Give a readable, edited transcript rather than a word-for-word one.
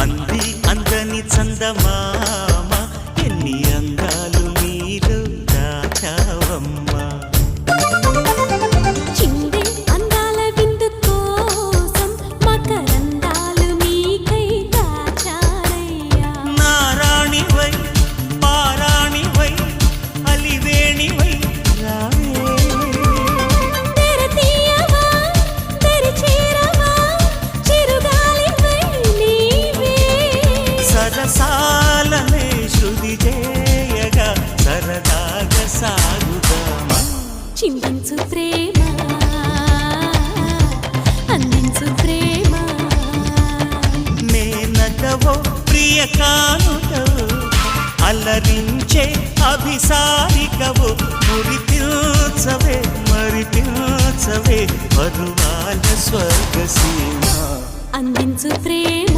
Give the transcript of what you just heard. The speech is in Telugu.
అంది అందని చందమామ ఎన్ని అందాలు నీలో దాచావమ్మా. చిందే అందాల విందు కోసం మకరందాలు నీకై దాచారయ్యా. నారాణివై పారాణివై అలివేణివై రావే. తెరతీయవా తెరిచేరవా చిరుగాలివై నీవే. సరసాలనే శృతి చేయగా సరదాగా సాగుదామా. చిందించు ప్రేమ అందించు ప్రేమ. నేనటవో ప్రియ కానుటవు అలరించే అభిసారికవు. మురిపించవే మరిపించవే పరువాల స్వర్గసీమ. అందించు ప్రేమ